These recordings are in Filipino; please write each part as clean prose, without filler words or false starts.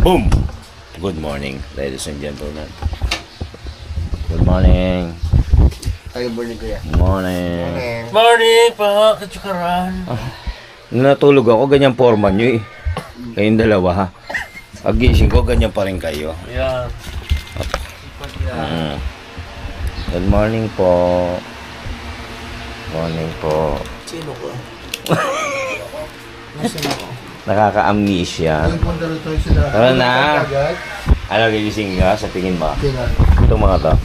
Boom! Good morning, ladies and gentlemen. Good morning. Good morning, kuya. Good morning. Morning pa, katsukaran. Natulog ako, ganyan forma nyo eh. Kayong dalawa ha. Pagising ko, ganyan pa rin kayo. Ayan. Good morning po. Morning po. Sino ko? Sino ko? Nakaka-amnesia. Tara na. Ano, gigising ka sa tingin ba? Ito mga to.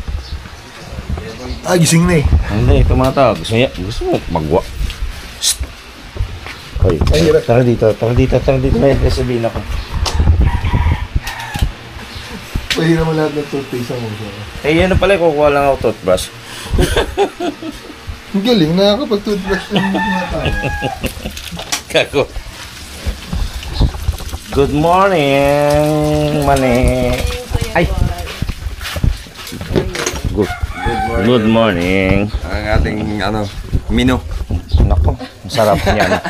Ah, gising na eh. Hindi, ito mga to. Gusto mo magwa. Shhh! Hoy, tara dito. May sabihin ako. Pwede naman lahat ng toothpaste ang muso. Eh, yan na pala, kukuha lang ako toothbrush. Ang galing, nakakapag-toothbrush ng mga tao. Kako. Good morning, Mane. Ay. Good morning. Ang ating menu. Nako, sarap niyan.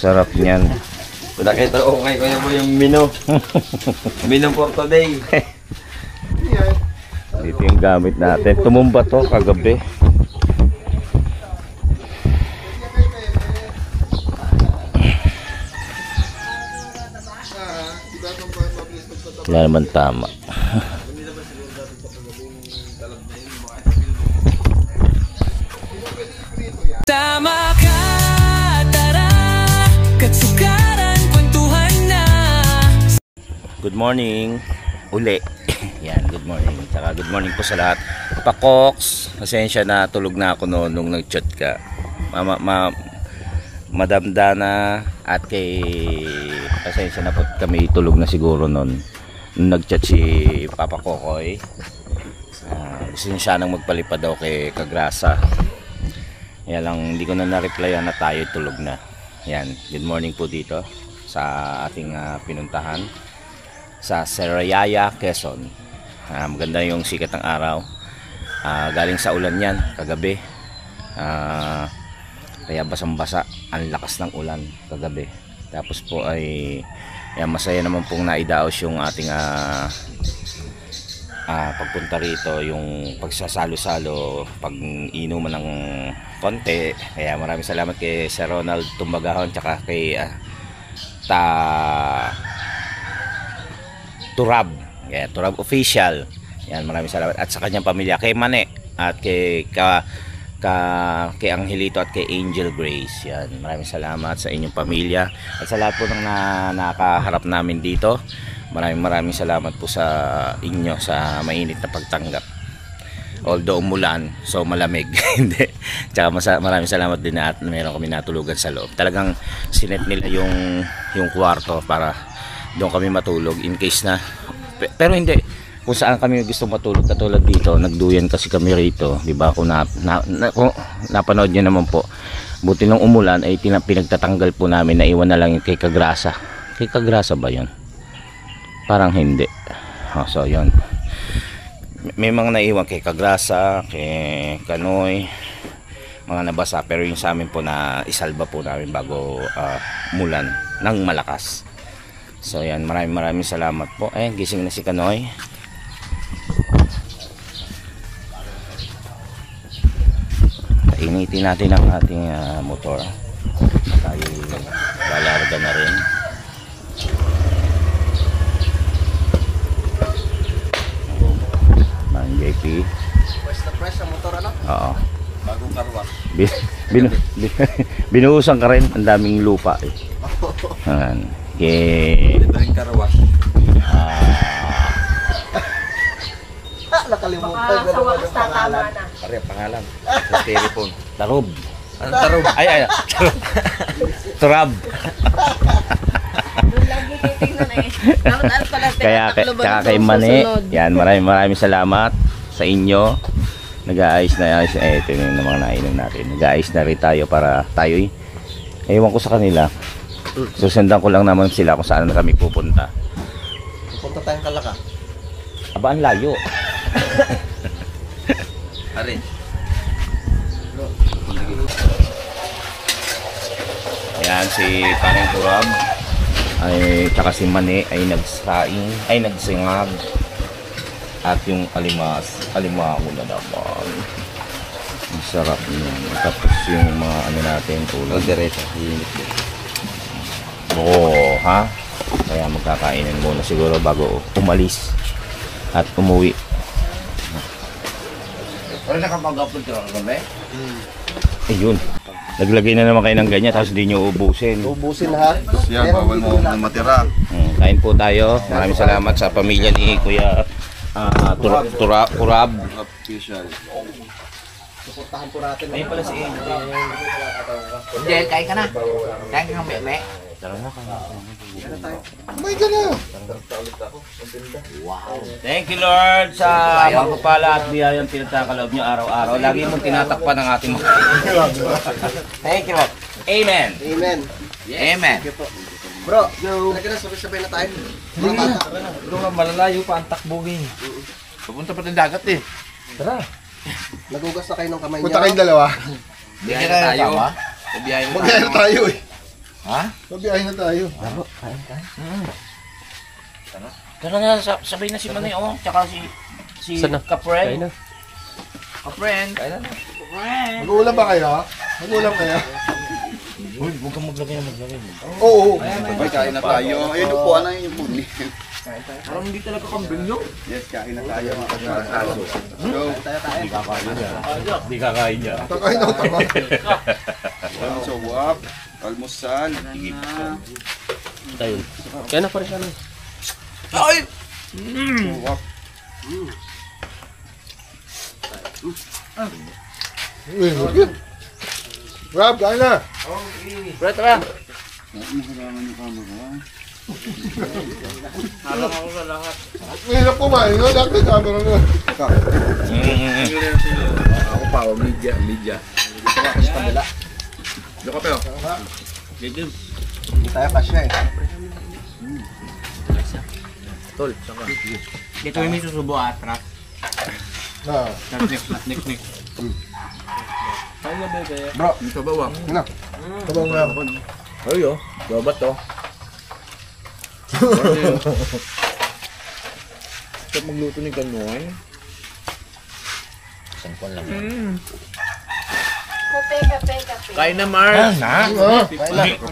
Sarap niyan. Nakita ko ngayon ko yung menu. Menu for today. Dito yung gamit natin. Tumumba to kagabi. Wala naman tama. Tama ka, tara, katsukaran, kwentuhan na. Good morning. Uli. Yan, good morning. Saka good morning po sa lahat. Pakoks, pasensya na, tulog na ako noon nung nag-chat ka. Madam Dana at kay pasensya na po kami tulog na siguro noon. Nung nag-chat si Papa Kokoy. Gusto niya siya nang magpalipad daw kay Kagrasa. Kaya lang hindi ko na na-replyan na tayo tulog na. Yan, good morning po dito sa ating pinuntahan sa Serayaya, Quezon. Maganda yung sikat ng araw. Galing sa ulan yan kagabi. Kaya basang-basa, ang lakas ng ulan kagabi. Tapos po ay masaya naman pong naidaos yung ating pagpunta rito, yung pagsasalo-salo, pag-inuman ng konti. Kaya maraming salamat kay Sir Ronald Tumbagahon tsaka kay Turab. Yeah, Turab Official. Yan, maraming salamat. At sa kanyang pamilya, kay Mane at kay Angelito at kay Angel Grace. Yan, maraming salamat sa inyong pamilya at sa lahat po ng nakaharap namin dito. Maraming salamat po sa inyo sa mainit na pagtanggap. Although umulan, so malamig. Hindi. Tsaka maraming salamat din at meron kami natulugan sa loob. Talagang sinet nila yung kwarto para doon kami matulog in case na. Pero hindi. Kung saan kami gusto matulog, katulad dito, nagduyan kasi kami rito, di ba? Kung napanood niyo naman po, buti nung umulan ay pinagtatanggal po namin, naiwan na lang yung kay Kagrasa. Kay Kagrasa ba yun? Parang hindi. So yun, may mga naiwan kay Kagrasa, kay Kanoy, mga nabasa, pero yung sa amin po na isalba po namin bago mulan ng malakas. So yan, maraming salamat po. Gising na si Kanoy. Initin natin ang ating motor. Tayo lalarga na rin. Man JP. Press na press ang motor, ano? Oo. Bagong karwas. Binuhusan ka rin. Ang daming lupa eh. Ayan. Ito rin karawas. Nakalimutan. Sa wakas tatama na. Pare, pangalan. Sa telephone. Tarob. Anong tarob? Ay. Turab. Doon lagi titignan eh. Dapat ano pala, Kaya kay Mane. Yan, maraming salamat sa inyo. Nag-aayos na ayos. Ito yung mga nainom natin. Nag-aayos na rin tayo para tayo ewan ko sa kanila. Susundan ko lang naman sila kung saan na kami pupunta. Pupunta tayong Kalaka. Aba, ang layo. Arin. Ayan si Paring Turab. ay tsaka si Mani ay nagsingag. At yung alimango na naman. Ang sarap yun. Tapos yung mga ano natin tulad. Kaldereta. Oo, ha? Kaya magkakainin muna siguro bago umalis at umuwi. Pero nakapag-upload ka kami? Ayun. Naglagay na naman kayo ng ganyan tapos hindi nyo ubusin. Ubusin lahat. Yan, bawal mo na matira. Kain po tayo. Maraming salamat sa pamilya ni Kuya Turab. Official. Suportahan po natin. Ayun pala si Angel. Hindi, kain ka na. Kain ka ng meme. May ka na. Thank you Lord sa pagpapala at biyayang pinagkakaloob nyo araw-araw. Lagi mong tinatakpan ang ating mga. Thank you, Lord. Amen. Amen. Amen. Bro, talaga na sabay-sabay na tayo. Doon nga malalayo pa ang takbugin. Pupunta pa ng dagat eh. Nagugas na kayo ng kamay niya. Punta kayong dalawa. Biyahe na tayo. Biyahe na Magbiyahe na tayo eh. Ha? Magbiyahe na tayo. Tara na, sabay na si Manay, oh. Tsaka si Kapren. Kapren. Mag-uulam ba kayo? Mag-uulam kayo? Uy, huwag kang maglagay. Oo. Sabay kain na tayo. Ayun yung puwan na yun yung puni. Parang hindi talaga kambing yun. Yes, kain na tayo mga kasalasan. So, Hindi kakain niya. takain ako tama. So, wap. Almusal. Ay! So, wap. Uy, okay. Rob, kain na. Bro, tara. Mahirap kumain, no? Dahil may camera na. Ako pa, media. Diyo ka pero. Hindi tayo kasya eh. Tol, saka. Dito yung may susubo atras. Ah. Nik. Bro, Ito ba wang? yun na. Tabang nga. Ay oh, babat to. Ito magluto ni Ganoy. Kape. Kain na, Mars.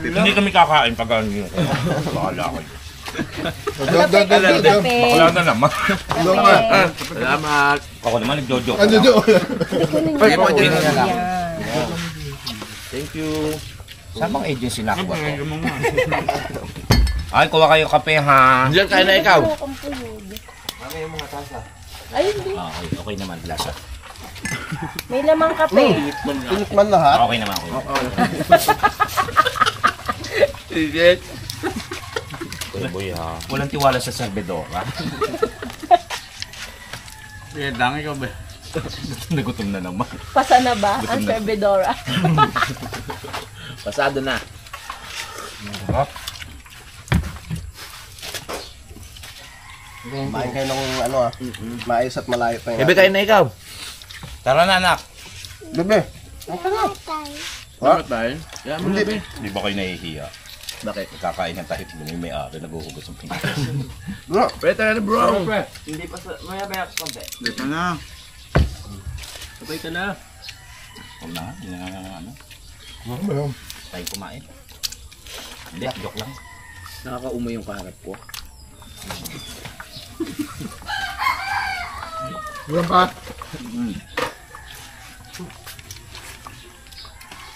Hindi kami kakain pag ano yun. Bahala kayo. Dagdag. Bakla na naman. Salamat. Ako naman nagjojo. Ano doon? Ay, mo din. Thank you. Saan bang agency nakuha to? Ay, kuha kayo kape ha. Diyan kain na ikaw. Ay, hindi. Okay naman, lasa. May lamang kape. Tinikman lahat. Okay naman, okay. Sige. Kuya boy ha. Walang tiwala sa servidora. Eh, dami ka ba? Nagutom na naman. Pasa na ba ang servidora? Pasado na. Kumain kayo ng ano ah. Maayos at malayo pa Bebe, kain na ikaw. Tara na anak. Bebe. Salamat tayo. Kaya mo na, Bebe. Di ba kayo nahihiya? Bakit? Kakain ng tahit mo, may ari, naghuhugas ng pinto. Bro. Pre, tara na, bro. Hindi pa sa... Maya konti. Dito na. Sabay ka na. Huwag na, hindi na ano. Tayo kumain. Hindi, joke lang. Nakakaumay yung kaharap ko. Buwan pa.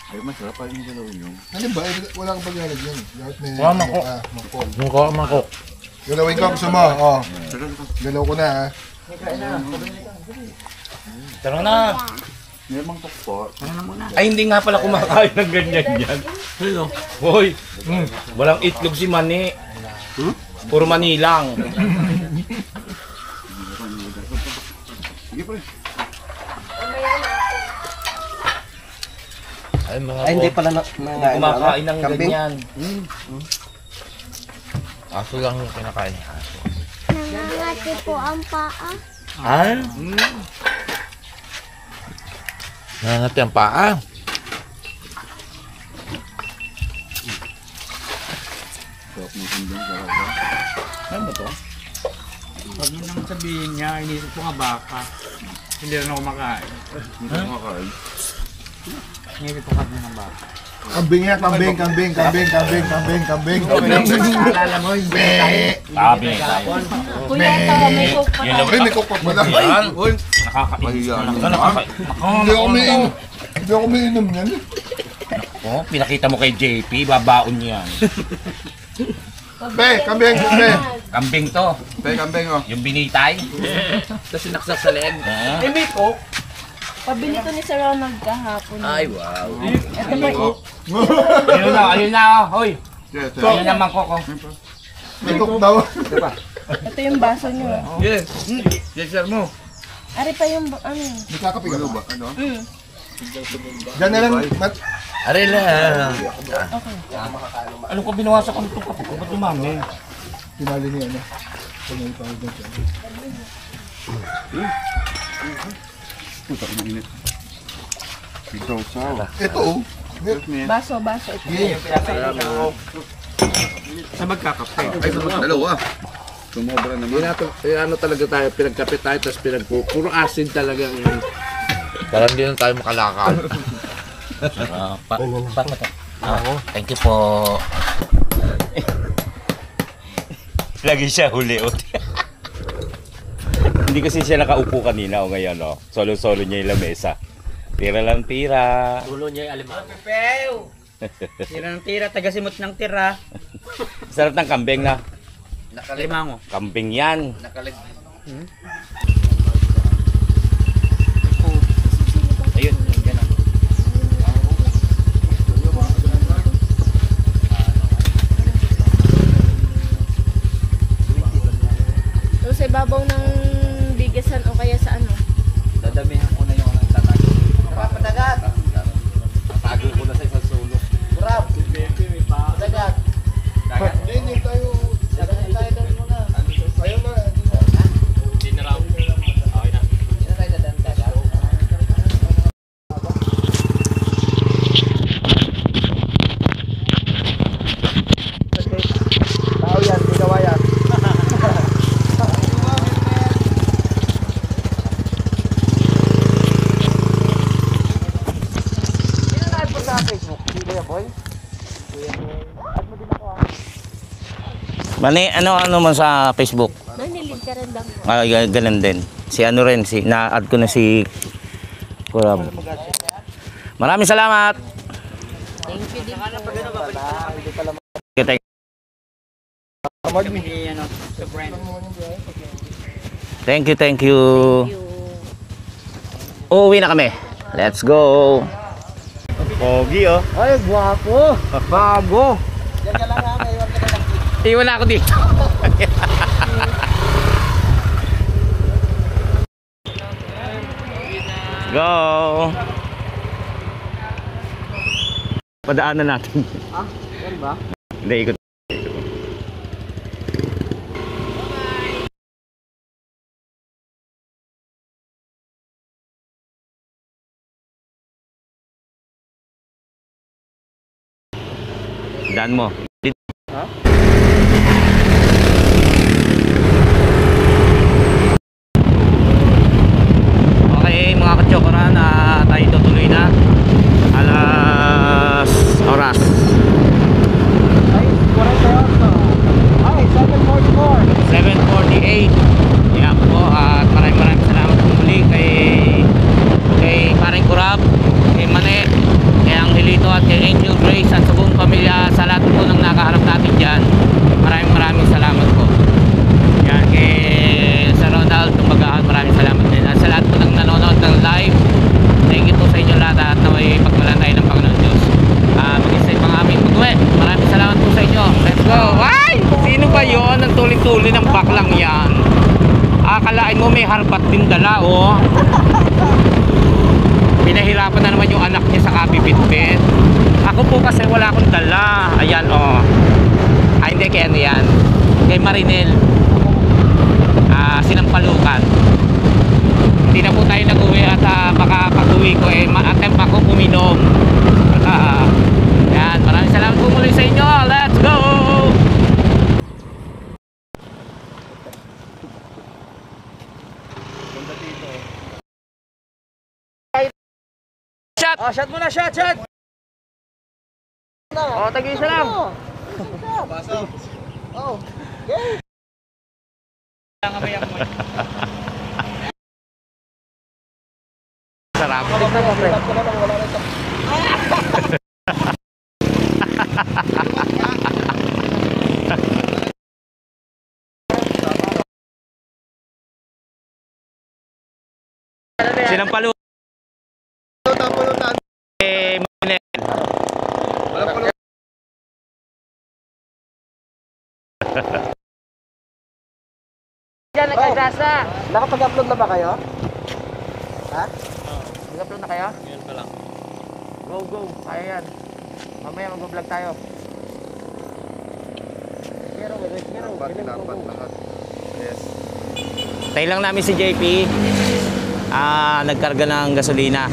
Ay, masarap pa yung galaw nyo. Ano ba? Wala kang paglalagyan. Lahat may... Wala, mako. Mako. Galawin ko gusto mo. Oh. Galaw ko na ha. Tara na. Mayroong tukpo. Ay, hindi nga pala kumakain ng ganyan yan. Hoy, walang itlog si Mani. Puro mani lang. Sige pre. Ay, hindi pala na... Kumakain ng Kambing? ganyan. Aso lang yung kinakain niya. Nangangati po ang paa. Ah? Nangangati ang paa. Sarap ng sanda. Ano ba to? Pag yun naman sabihin niya, inisip ko nga baka. Hindi rin ako makain. Hindi ako makain. Inisip ko kami ng baka. Kambing yan, kambing. Alala mo, yung Sabi niya tayo. Kuya, tawa may coke pa tayo. Ay, may kokot mo na. Hindi ako umiinom yan. Oh, pinakita mo kay JP, babaon niya yan. Kambing. Kambing to. Kambing oh. Yung binitay. Tapos sinaksak sa leeg. Ah. may coke. Pabili to ni Sir Ronald kahapon. Ay, wow. Ito may Ayun na, hoy. Yes, Ayun na mangkok. May kokot daw. Ito yung baso niyo. Yes. Yes, sir mo. Ari pa yung ano. May kakapi ka ba? Ano? Diyan na lang. Arela. Ano ko binawasan ko nito kape ko? Ba't dumami? Pinali niya ano. Pinali pa rin siya. Ito oh. Baso. Ito. Sa magkakape. Ay, dalawa. Sumobra naman. Ano talaga tayo, pinagkapit tayo, tapos puro acid talaga. Parang hindi na tayo makalakal. Thank you po. Lagi siya huli. Hindi kasi siya nakaupo kanina o ngayon. Oh. Solo-solo niya yung lamesa. Tira lang tira. Tulo niya yung alimango. Tira ng tira, tagasimot ng tira. Sarap ng kambing na. Nakalimango. Kambing yan. Ayun, ganun. So, sa ibabaw ng bigasan o kaya sa ano? Dadamihan ko na yung tatago. Padagat! Tatago ko na sa isang sulok. Grab! Padagat! Dagat? Hindi tayo. Dagat tayo doon muna. Ayaw na. Hindi na raw. Okay na. Hindi na tayo dadaan dagat. Tao yan, ginawa yan. Mani, ano man sa Facebook? Nanilig ka rin lang po. Ay, ganun din. Si ano rin, na-add ko na si Kurab. Maraming salamat. Thank you din po. Thank Thank you. Thank you. Uuwi na kami. Let's go. Pogi oh. Ay, guwapo! Bago! Iwan na ako dito. Go. Padaanan natin. Yan ba? Hindi, ikot. Daan mo. Okay mga kachokoran, tayo tutuloy na. Alas oras. Ay, 48. Ay, 744. 7:48. Yan po at maraming salamat po muli kay Paring Kurab, kay Mane, kay Angelito at kay Angel Grace at sa buong pamilya, sa lahat po ng nakaharap natin dyan. Maraming salamat po. Yan kay Sir Ronald Tumbagahan, maraming salamat din. At sa lahat po ng nanonood ng live, thank you po sa inyo lahat at naway pagmalan tayo ng Panginoon Diyos. Mag-isay pang aming pag-uwi. Maraming salamat po sa inyo. Let's go! Ay! Sino ba yun? Ang tuling-tuling ng baklang yan. Akalain mo may harpat din dala, oh. Pinahirapan na naman yung anak niya sa kabibitbit. Ako po kasi wala akong dala. Ayan, oh. Ay, hindi, kay ano yan? Kay Marinel. Sinampalukan. Hindi na po tayo nag-uwi at baka pag-uwi ko attempt ako uminom. Yan, maraming salamat po muli sa inyo. Let's go! Oh, shot muna, shot, shot! Oh, tag-isa lang. Oh. Sarap. Sinampalo. Manel. Diyan, nagkagasa. Nakapag-upload na ba kayo? Ha? Nag-upload na kayo? Ngayon pa lang. Go, go. Kaya yan. Mamaya mag-vlog tayo. Lahat. Yes. Tayo lang namin si JP. Nagkarga ng gasolina.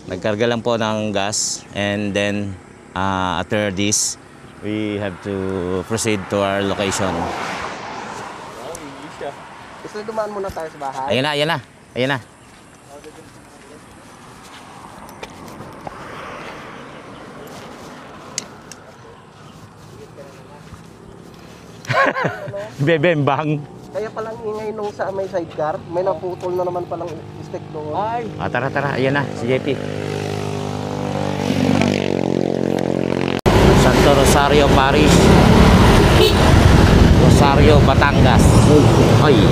Nagkarga lang po ng gas, and then after this we have to proceed to our location. Gusto dumaan muna tayo sa bahay? Ayan na, ayan na, ayan na. Bebembang. Kaya palang ingay nung sa may sidecar, may naputol na naman palang stick doon. Ay! Tara, tara, ayan na, si JP. Santo Rosario Parish, Rosario, Batangas. Ay.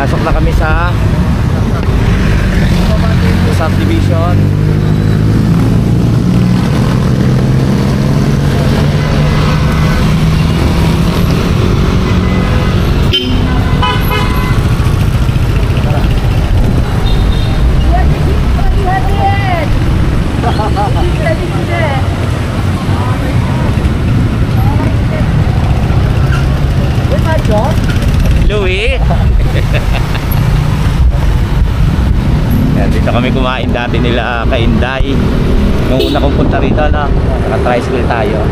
Pasok na kami sa subdivision. Louie. Yan, dito kami kumain dati nila Kainday. Nung una kong punta rito, no? Naka-tricycle tayo.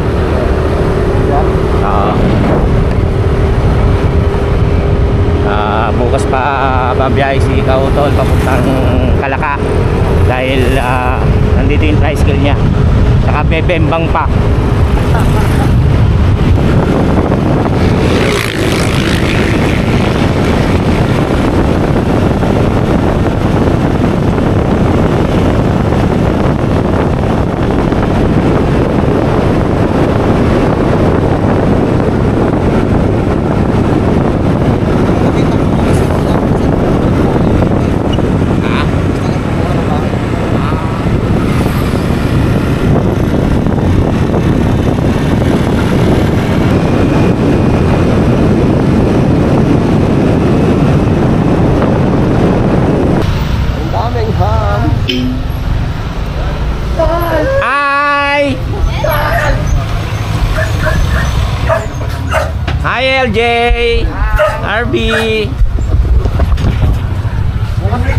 Bukas pa babiyahe si Kautol papuntang Kalaka. Dahil nandito yung tricycle niya. Saka bebembang pa. Hi LJ, RB.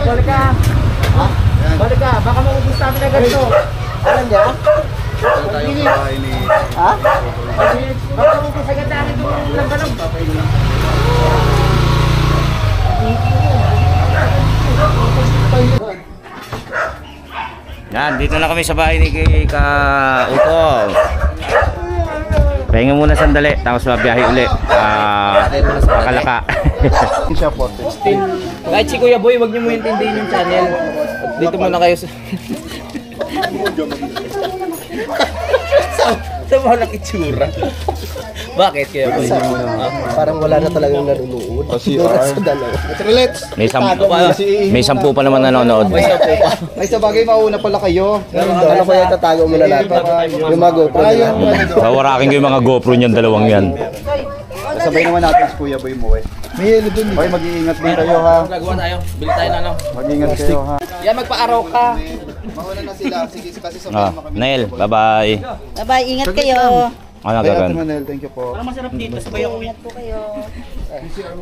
Balik ka. Balik ka, baka maubos namin na ganito. Alam niya? Ha? Baka maubos agad namin itong lambanog. Yan, dito na kami sa bahay ni Kautol. Pahinga muna sandali, tapos mabiyahe uli. Pakalaka. Kahit si Kuya Boy, wag niyo mo intindihin yung channel. Dito muna kayo sa... sa walang itsura. Bakit kaya po? Parang wala na talagang nanunood. Sa dalawa. May 10 pa naman nanonood. Ay, sa bagay, mauna pala kayo. Ano kaya tatago muna natin? Yung mga GoPro nila. Wawarakin ko yung mga GoPro niyan, dalawang yan. Sabay naman natin si Kuya Boy mo eh. May yelo dun. Hoy, mag-iingat din kayo ha. Gagawa tayo. Bili tayo na ano. Mag-iingat kayo ha. Yan, magpa-araw ka. Mauna na sila. Sige, kasi sa Nail, bye-bye. Bye-bye, ingat kayo. Ano Bye, Ate gagawin? Manel. Thank you po. Parang masarap dito. Sabay ako. Ingat po kayo.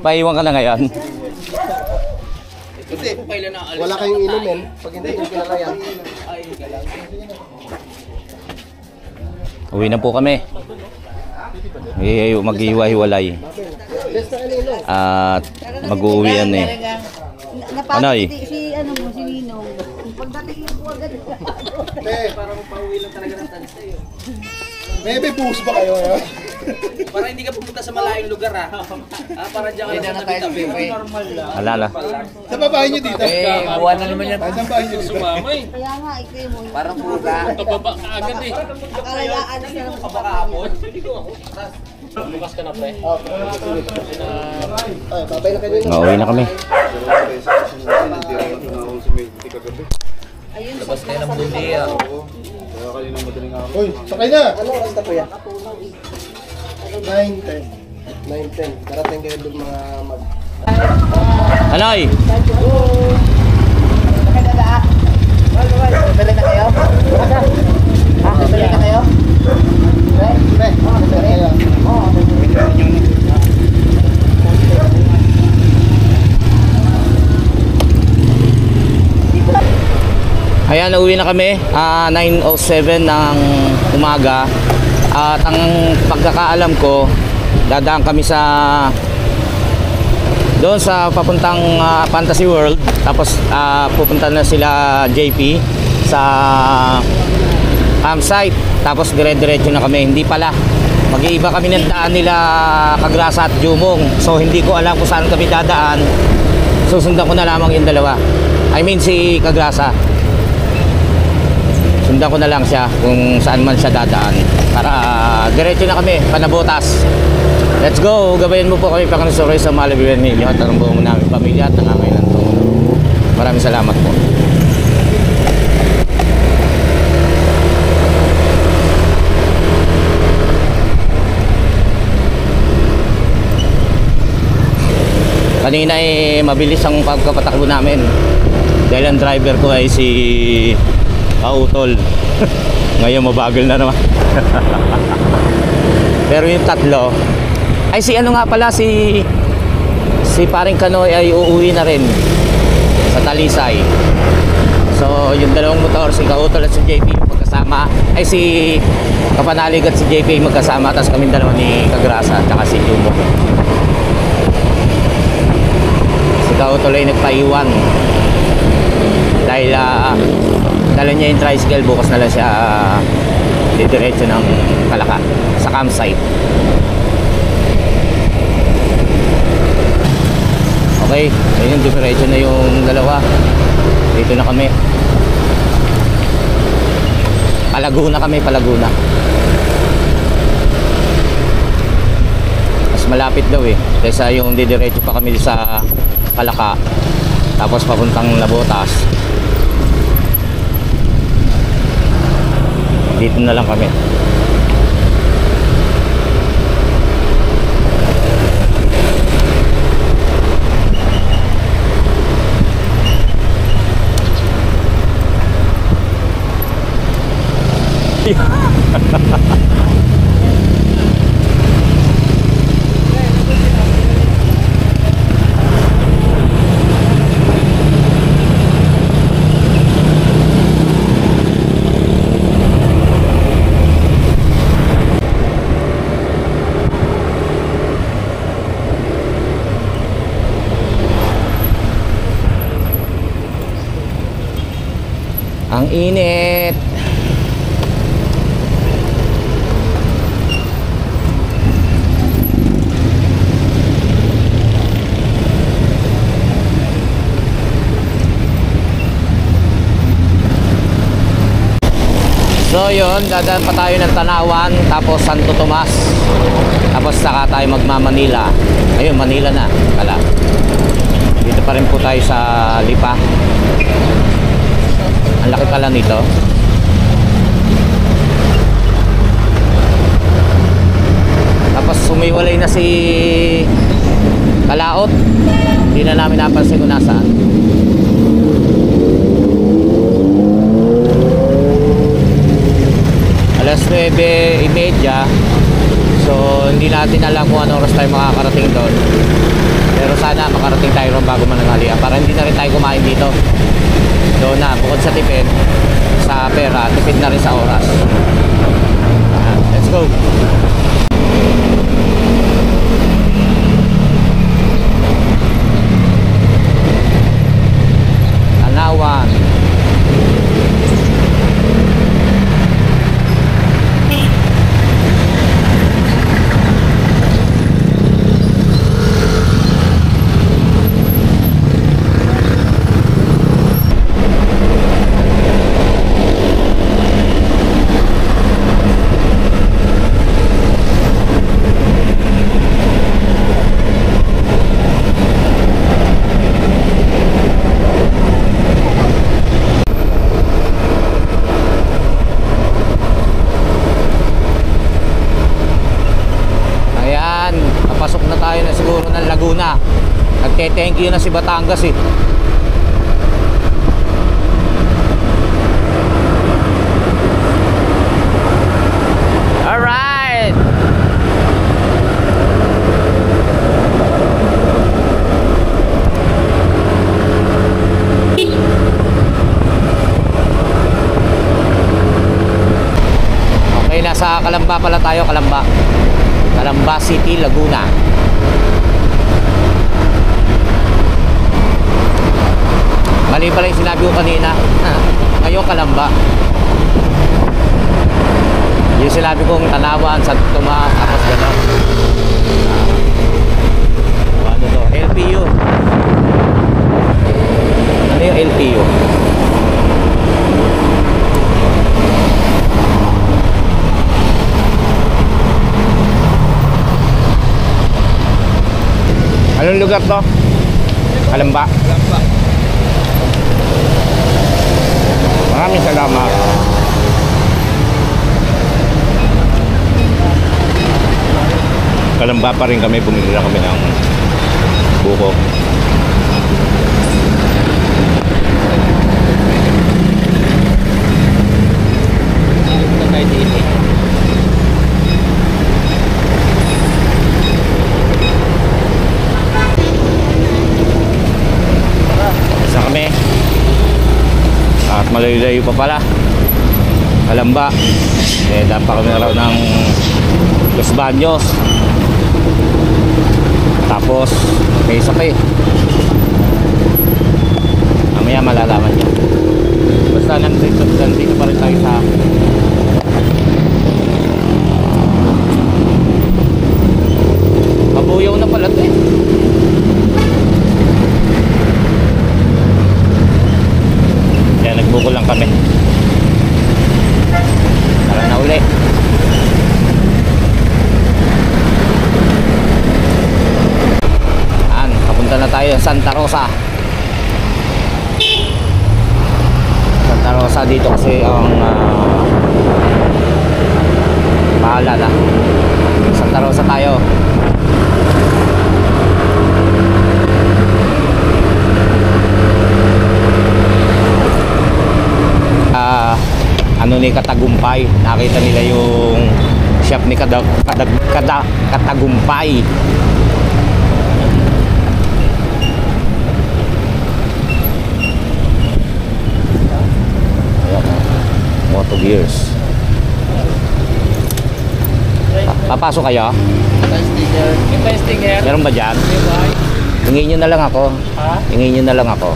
Paiwan ka na ngayon. Wala kayong inumin. Pag hindi ko kinakayan. Uwi na po kami. Mag-iwa-hiwalay. At mag-uuwian eh. Anoy? Si ano mo, si Ninong. Pagdating mo po agad. Parang pauwi lang talaga ng tansa yun. May puso ba kayo? Para hindi ka pupunta sa malayong lugar ha. Para dyan ka lang sa tabi-tabi. Normal lang. Alala. Sa babae nyo dito. Buwan na naman yan. Sa babae nyo dito. Kaya nga, ikaw mo. Parang puta. Pababa ka agad eh. Kalayaan sila mo sa Pakahapon. Bukas ka na pre. Ay, babay na kayo. Mauwi na kami. Labas kayo ng bundi ah. Uy, sakay na! Ano oras na po yan? 9:10. 9:10. Darating kayo doon mga mag... Anoy? Bili na kayo? Ha? Bili na kayo? Ayan, uuwi na kami. 9:07 ng umaga. At ang pagkakaalam ko, dadaan kami doon sa papuntang Fantasy World. Tapos pupunta na sila JP sa campsite. Tapos dire-diretso na kami. Hindi pala. Mag-iiba kami ng daan nila Kagrasa at Jumong. So hindi ko alam kung saan kami dadaan. Susundan ko na lamang yung dalawa. I mean si Kagrasa. Sundan ko na lang siya kung saan man siya dadaan para diretso na kami, Panabotas. Let's go! Gabayan mo po kami pang-sorry sa Malabian Milyo at ang buong namin pamilya at nangangailan po. Maraming salamat po. Kanina mabilis ang pagkapatakbo namin dahil ang driver ko ay si Kautol. Ngayon mabagal na naman. Pero yung tatlo ay si ano nga pala, si paring Kanoy ay uuwi na rin sa Talisay. So yung dalawang motor, si Kautol at si JP magkasama, ay si Kapanalig at si JP magkasama, tapos kami dalawa ni Kagrasa at si Jumo. Si Kautol ay nagpaiwan dahil dala niya yung tricycle. Bukas na lang siya didiretso ng Kalaka sa campsite. Okay, ayun, didiretso na yung dalawa. Dito na kami. Palaguna kami, Palaguna. Mas malapit daw eh, kaysa yung didiretso pa kami sa Kalaka tapos papuntang Nabotas. Dito na lang kami. Ang init. So yun, dadaan pa tayo ng Tanawan, tapos Santo Tomas, tapos saka tayo magma-Manila. Ayun, Manila na pala. Dito pa rin po tayo sa Lipa. Ang laki pala nito. Tapos sumiwalay na si Kalaot. Hindi na namin napansin kung nasaan. Alas 9:30. So hindi natin alam kung anong oras tayo makakarating doon. Pero sana makarating tayo ron bago mananghalian para hindi na rin tayo kumain dito. Doon na, bukod sa tipid sa pera, tipid na rin sa oras. Let's go. Tanawan. Papasok na tayo na siguro ng Laguna. Nagte-thank you na si Batangas eh. Alright. Okay, nasa Calamba pala tayo, Calamba City, Laguna. Mali pala yung sinabi ko kanina. Ngayon Calamba. Yung sinabi kong Tanawan, Santo Tomas, tapos gano'n. Ano to? LPU. Ano yung LPU? Anong lugar to? Calamba. Maraming salamat. Calamba pa rin kami, bumili na kami ng buko. At malayo-layo pa pala Calamba. Eh, daan pa kami raw ng Los Baños. Tapos may isa pa eh. Mamaya malalaman niya. Basta nandito pa rin tayo sa Mabuyaw na pala ito eh. Nagbuko lang kami. Tara na uli. Papunta na tayo sa Santa Rosa. Santa Rosa dito kasi ang paalala. Santa Rosa tayo. Ano ni Katagumpay, nakita nila yung shop ni Katagumpay. Moto Gears. Papasok kayo? Sticker. Meron ba dyan? Hingin nyo na lang ako. Hingin nyo na lang ako.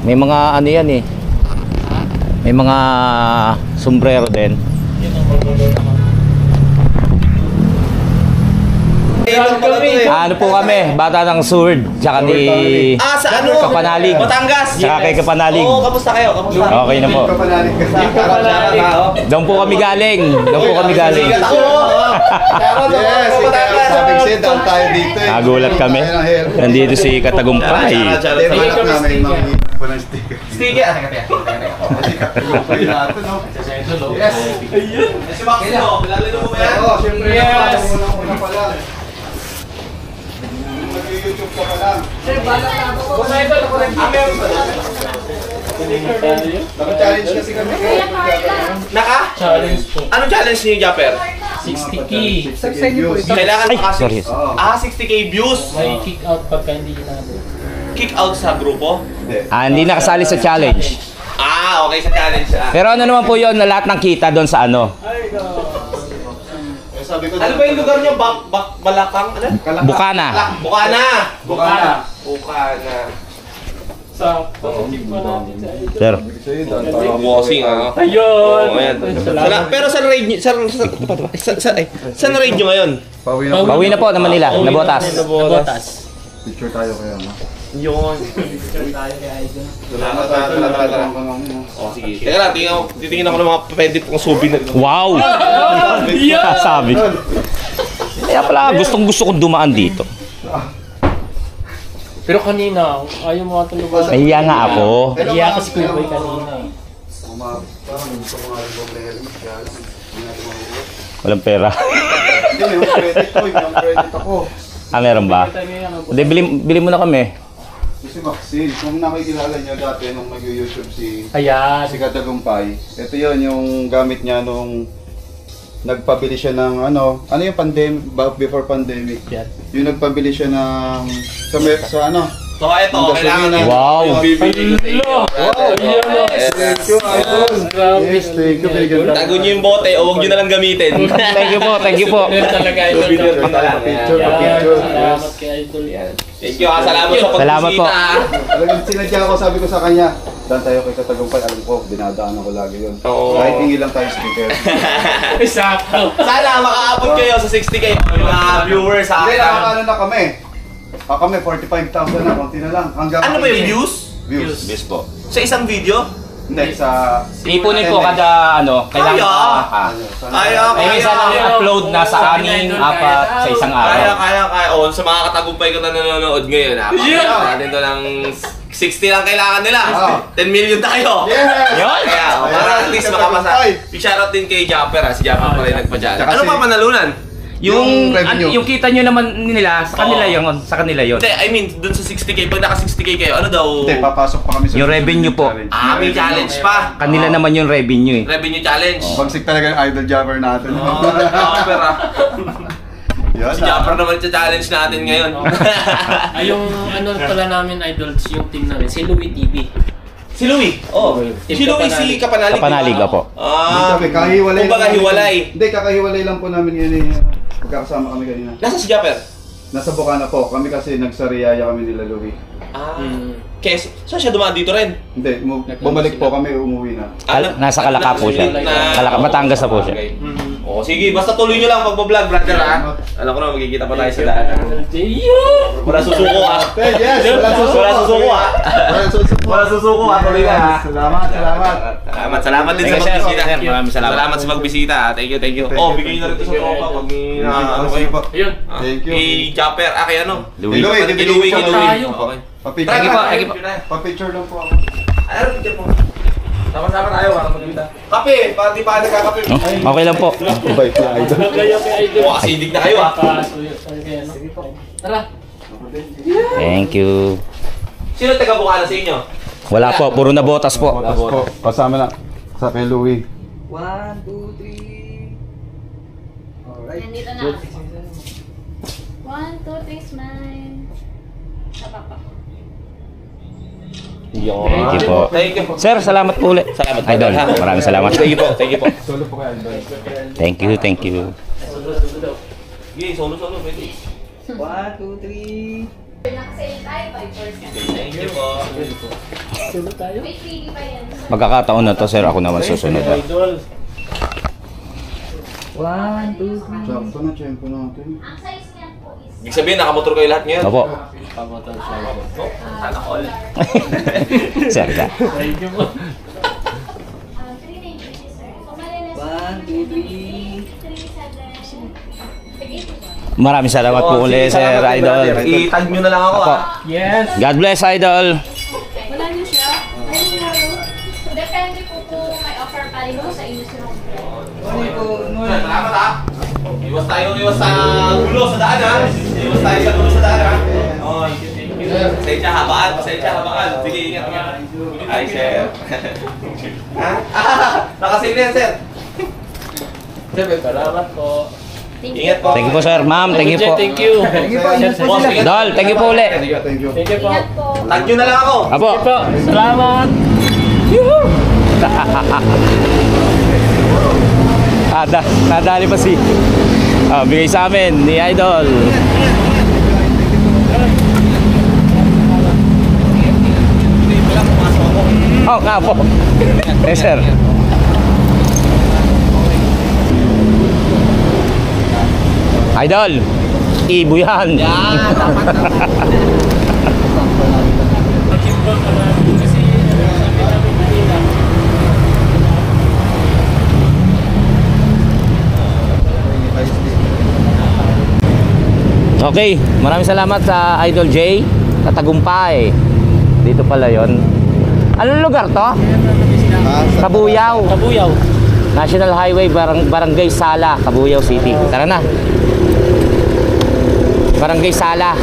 May mga ano yan eh. May mga sombrero din. Ano po kami? Bata ng Sword. Tsaka ni Sa ano? Kapanalig. Batangas. Tsaka kay Kapanalig. Oo, kamusta kayo? Kamusta? Okay na po. Doon po kami galing. Doon po kami galing. Yes, sabing siya, daan tayo dito eh. Nagulat kami. Nandito si Katagumpay. Hanap namin mga po ng sticker. Sticker. Katagumpay natin, no? Yes. Si Maximo, lalalo mo ba yan? Oo, siyempre. Yes. Una pa lang. Mag-YouTube ka pa lang. Naka-challenge kasi kami kayo. Challenge po. Anong challenge niyo, Japper? 60k. Kailangan Ay, sorry. 60k views. May kick out pagka hindi ginagawa. Kick out sa grupo? Hindi nakasali sa challenge. Okay sa challenge. Pero ano naman po yun na lahat ng kita doon sa ano? Sabi ko, Ano ba yung lugar niyo? Balakang? Ano? Bukana. Bukana. Sa positive pa natin sa ito. Sir. Bossing, Ayun! Pero saan raid niyo? Saan raid niyo ngayon? Pauwi na po na Manila, na Botas. Nabotas. picture tayo kaya, no? Yun. Salamat tayo. Sige. Teka lang, titingin ako ng mga pwede pong souvenir. Wow! Sabi. Kaya pala, gustong-gusto kong dumaan dito. Pero kanina, ayaw mo katulugan. Nahiya nga ako. Nahiya ka si Kuya Boy kanina eh. Parang gusto ko nga rin helmet kaya lang. Walang pera. Hindi, yung credit ko, yung credit ako. Meron ba? Hindi, bili mo na kami. Si Maxine, kung nakikilala niyo dati nung mag-YouTube si Ayan. Katagumpay, ito yun yung gamit niya nung nagpabili siya ng ano yung pandemic, before pandemic. Yan. Yung nagpabili siya ng sa ano. So ito, kailangan na. Wow! Bibili ko sa inyo. Thank you, Idol. Yes, thank you. Tago niyo yung bote o huwag niyo na lang gamitin. Thank you po, thank you po. Talaga Idol. Picture. Salamat kay Idol. Thank you, salamat sa Salamat po. pagbisita. Talagang sinadya ako, sabi ko sa kanya, dan tayo kay Katagumpay, alam ko, dinadaanan ko lagi yun. Oo. Kahit hingi lang tayo sticker. Sakto. Sana makaabot kayo sa 60k mga viewers sa Hindi, akin. nakakaano na kami. Kami, 45,000 na, konti na lang. Hanggang Ano ba yung views? Views. Yes po. Sa isang video? Hindi, sa... Ipunin po kada ano, kailangan Kaya. Ay, minsan ang upload na sa 6, 4 sa isang araw. Kaya. O, sa mga katagumpay ko na nanonood ngayon, natin to ng 60 lang kailangan nila. 10 million tayo. Yes! Yun! Kaya, para at least makapasa. Shoutout din kay Japper, si Japper pala yung nagpa-dyan. Tsaka Ano si- pa panalunan? Yung revenue. Yung kita nyo naman nila, sa kanila yun. Sa kanila yun. Hindi, I mean, dun sa 60k, pag naka 60k kayo, ano daw? Hindi, papasok pa kami sa... Yung revenue po. May challenge pa. Kanila naman yung revenue eh. Revenue challenge. Bagsik talaga yung idol jabber natin. Japper Yan, Si Japper naman sa challenge natin ngayon. Yung ano pala namin Idols, yung team namin, si Louie TV. Si Louie. Oh. Si Louie, si Kapanalig. Kapanalig po. Sabi, kahiwalay. Kumbaga hiwalay. Hindi, kakahiwalay lang po namin yun eh. Magkakasama kami kanina. Nasa si Japper? Nasa Bukana po. Kami kasi nagsariyaya kami nila Louie. Kaya, saan siya dumaan dito rin? Hindi, bumalik po kami, umuwi na. Nasa Kalaka po siya. Batangas na po siya. Oh, sige, basta tuloy nyo lang pag-vlog, brother, ha? Alam ko na, magkikita pa tayo sa daan. Wala susuko, ha? Yes! Wala susuko, ha? Wala susuko, ha? Tuloy na, ha? Salamat din sa pagbisita. Maraming salamat. Salamat sa pagbisita, ha? Thank you. Oh, bigay na rin ito sa tropa pag may ano kayo. Ayun. Thank you. Kay Japper, kay ano? Louie. Kay Louie. Okay. Pa-picture Thank you po. Pa-picture lang po ako. Ano picture mo? Sama-sama tayo, para magkita. Kape, para di pa nagkakape. Okay lang po. Bye, idol. Kayo kay Idol. Oh, asidik na kayo, ha? Tara. Thank you. Sino taga-Bukana sa inyo? Wala po, puro na botas po. Botas po. Kasama na sa kay Louie. 1, 2, 3. Alright. Nandito na. 1, 2, 3, smile. Sa papa ko. Thank you po. Thank you po. Sir, salamat po ulit. Salamat. Idol, maraming salamat. Thank you po. Solo po kay idol. Thank you. Sige, solo, pwede. 1, 2, 3. Nakasayin tayo, 5%. Thank you po. Sulo tayo. May freebie pa yan. Magkakataon na to, sir. Ako naman susunod. Idol. 1, 2, 3. Sakto na, tiyempo natin. Ang size niya po Ibig sabihin, nakamotor kayo lahat ngayon? Opo. Sana all. Sir ka. Thank you po. 1, 2, 3. Maraming salamat po ulit, Sir Idol. I-tag nyo na lang ako, Opo. Yes. God bless, Idol. Wala niyo siya? Depende po kung may offer pa rin sa inyo sila. Salamat ha. Iwas sa gulo sa daan ha. Iwas tayo sa gulo sa daan ha. Oh, pasensya habaan. Sige, ingat. Ay, sir. Ha? Nakasave na yan, sir. Sir, salamat po. Ingat po. Thank you po, Sir. Ma'am, thank you po. Thank you. Boss, ingat. Dol, thank you po ulit. Thank you. Thank you po. Ingat po. Tag nyo na lang ako. Apo. Po, salamat. Nadali pa si bigay sa amin ni Idol. Oh, nga po. Yes, sir. Idol, ibo yan. Okay, maraming salamat sa Idol J sa Tagumpay. Dito pala yon. Anong lugar to? Kabuyaw. Kabuyaw. National Highway, Barangay Sala, Kabuyaw City. Tara na. Barangay Sala.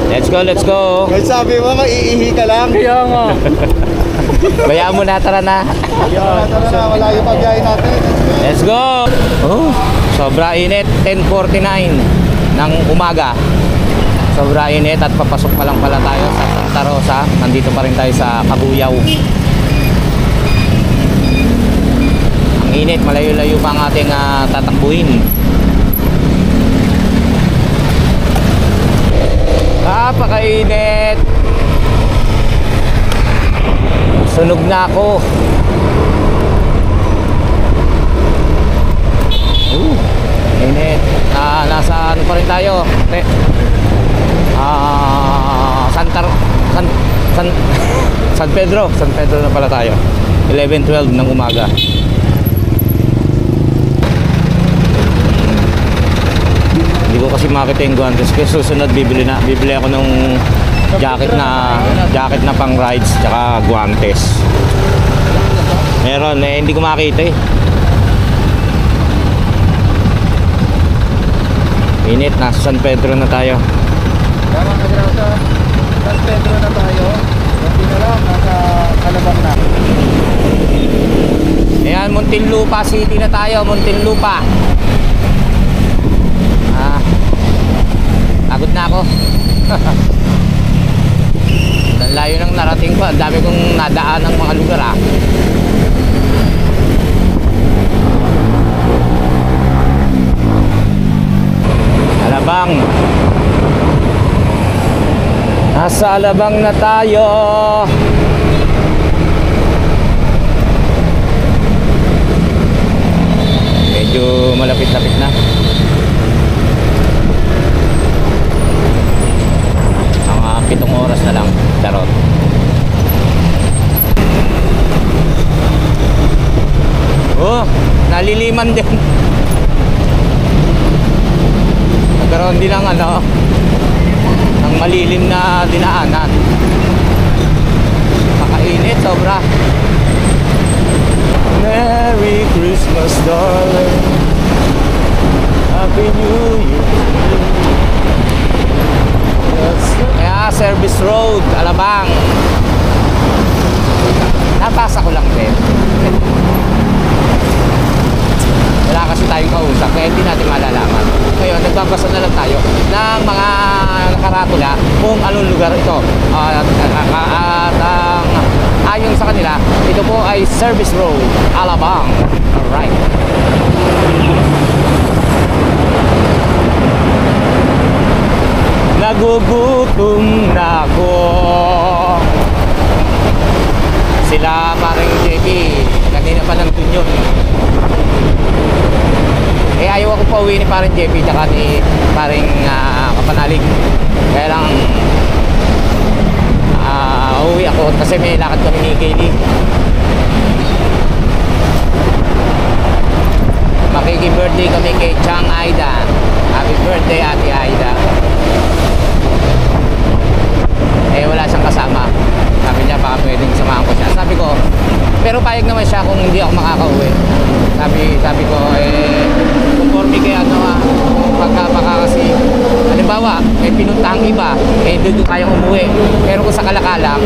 Let's go, let's go. Kahit sabi mo, maiihi ka lang. Kaya nga. Bayaan mo na, tara na. Tara na, wala yung pagyayin natin. Let's go. Oh, sobra init, 10:49 ng umaga. Sobra init at papasok pa lang pala tayo sa Santa Rosa. Nandito pa rin tayo sa Kabuyaw. Ang init, malayo-layo pa ang ating tatakbuhin. Napakainit. Sunog na ako. Init. Nasa ano pa rin tayo? San Pedro na pala tayo. 11:12 ng umaga. Hindi ko kasi makita yung guantes. Kaya susunod bibili ako ng jacket na pang rides tsaka guantes. Meron hindi ko makita eh. Init, nasa San Pedro na tayo. Tama ka dito sa San Pedro na tayo. Hindi na lang, nasa Alabang na. Ayan, Muntinlupa City na tayo, Muntinlupa. Pagod na ako. Ang layo ng narating ko, ang dami kong nadaan ng mga lugar Alabang. Nasa Alabang na tayo. Medyo malapit-lapit na. Mga 7 oras na lang. Charot. Oh, naliliman din. Nagkaroon din ng ng malilim na dinaanan. Makainit, sobra. Merry Christmas, darling. Happy New Year. Kaya Service Road, Alabang. Nabasa ko lang din. Wala kasi tayong kausap, kaya hindi natin malalaman. Ngayon, nagbabasa na lang tayo ng mga nakaratula kung anong lugar ito. Ayon sa kanila, ito po ay Service Road, Alabang. Alright. Nagugutom na ako. Sila parang JP, kanina pa nandun yun. Ayaw ako pa uwi ni parang JP tsaka ni parang Kapanalig. Kaya lang uwi ako kasi may lakad kami ni Kaylee. Makiki-birthday kami kay Chang Aida. Happy birthday, Ate Aida. Eh wala siyang kasama. Sabi niya baka pwedeng samahan ko siya. Sabi ko, pero payag naman siya kung hindi ako makakauwi. Sabi ko, conforme kay pagka baka kasi halimbawa, may pinuntahang iba, doon kayang umuwi. Pero kung sa Kalakalang,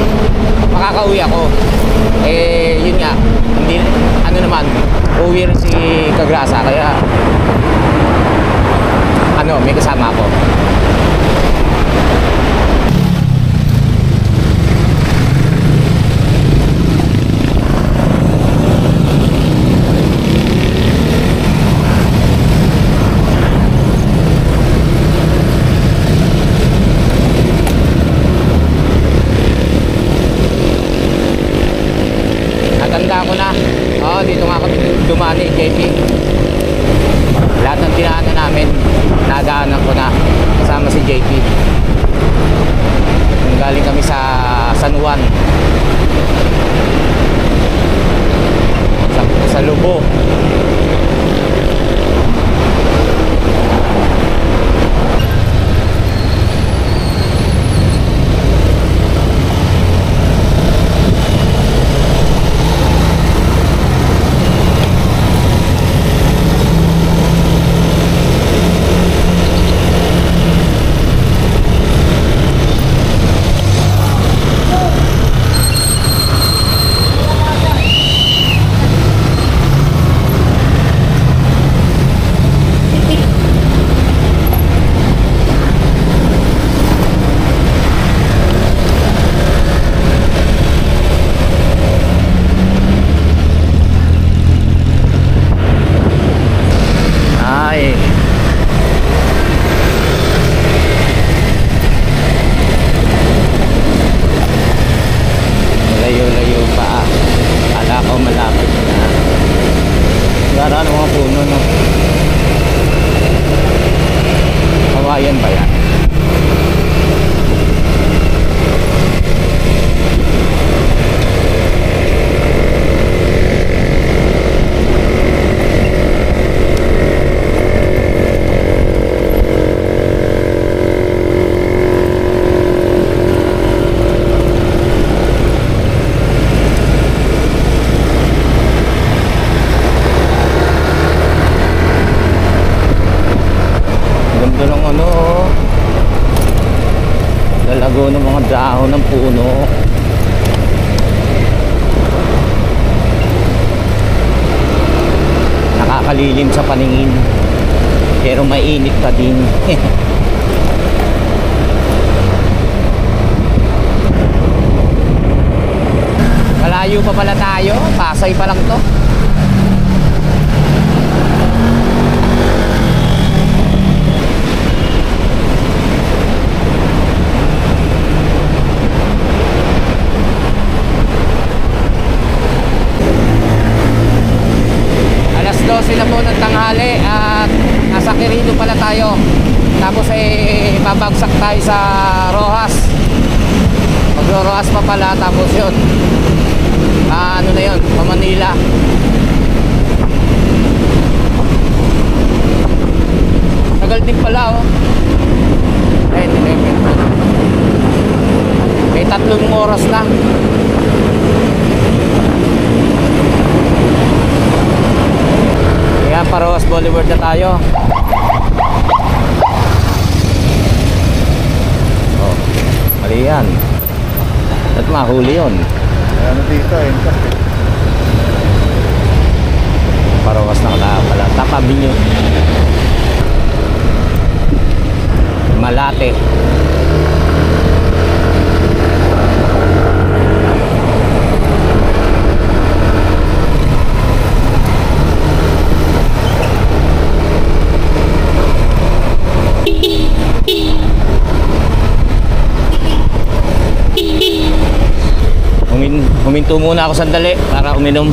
makakauwi ako. Yun nga, hindi, uwi rin si Kagrasa, kaya may kasama ako. Natanda ko na. Dito nga kami dumani, JP. Lahat ng tinaanan namin, nadaanan ko na kasama si JP. Galing kami sa San Juan, sa Lubo. Layo-layo pa. Kala ko malapit na. Garaan mga puno, no? Kawayan ba yan? Lalago ng mga dahon ng puno. Nakakalilim sa paningin, pero mainit pa din. Malayo pa pala tayo, Pasay pa lang to. Sila po ng tanghali at nasa Quirino pala tayo. Tapos babagsak tayo sa Rojas. Magro-Rojas pa pala, tapos yun ano na yun, Manila. Tagal din pala, may 3 oras na. Yan, Rojas Boulevard na tayo. Mali yan. At mahuli yun. Ano dito, Rojas na pala. Tatabi nyo. Malate. Huminto muna ako sandali para uminom.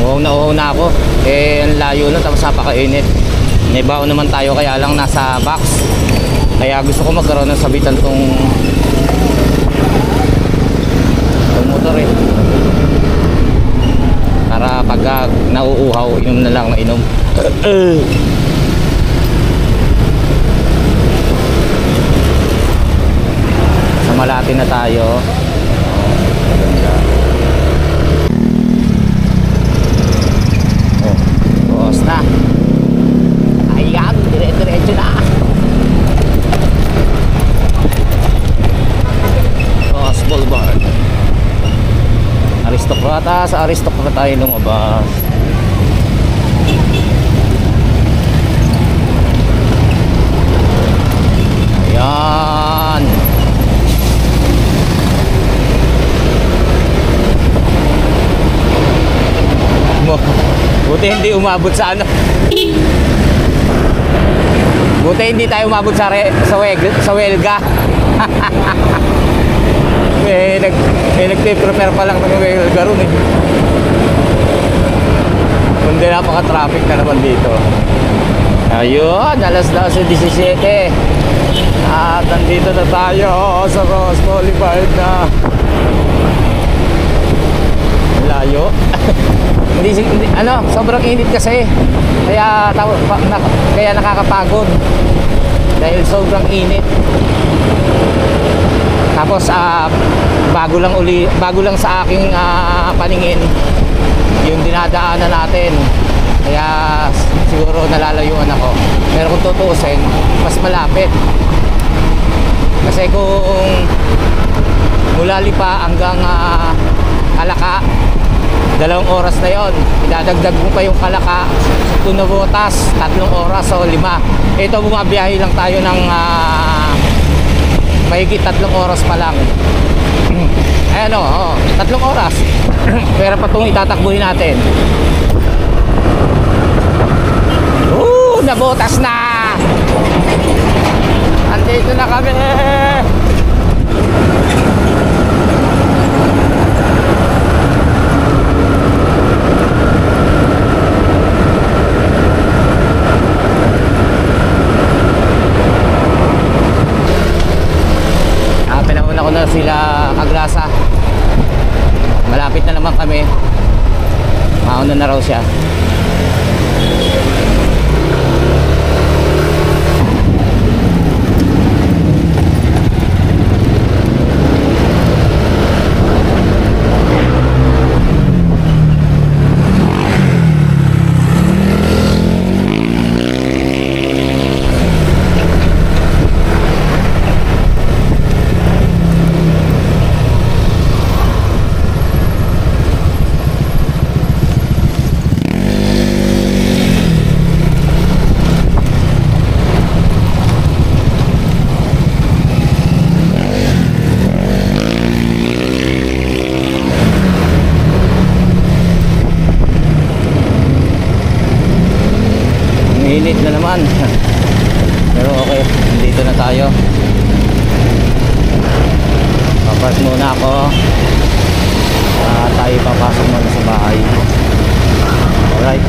Uhaw na ako. Ang layo na, tapos napakainit. May baon naman tayo, kaya lang nasa box. Kaya gusto ko magkaroon ng sabitan tong motor eh. Para pagka nauuhaw, inom na lang na inom. Sa Malate na tayo. Bukas na. Ayan, dire-diretso na. Bukas Boulevard. Aristokrata, sa Aristokrata tayo lumabas. Ayan. Buti hindi umabot sa ano. Buti hindi tayo umabot sa Welga. Nagpe-prepare pa lang ng Welga ron eh. Kundi napaka-traffic na naman dito. Ayun, alas 12:17. At nandito na tayo sa Ross Boulevard na. Layo. hindi, sobrang init kasi. Kaya nakakapagod. Dahil sobrang init. Tapos bago lang sa aking paningin yung dinadaanan natin. Kaya siguro nalalayuan ako. Pero kung tutuusin, mas malapit. Kasi kung mula Lipa hanggang Kalaka, 2 oras na yon. Idadagdag mo pa yung Kalaka to Navotas, 3 oras o 5. Ito bumabiyahe lang tayo ng mahigit 3 oras pa lang. Ayan o, 3 oras. Pero pa itong itatakbuhin natin. Navotas na! Andito na kami! Pinauna ko na sila Aglasa. Malapit na naman kami. Mauna na raw siya. Init na naman. Pero okay, dito na tayo. Papark muna ako. Tayo papasok muna sa bahay. Alright.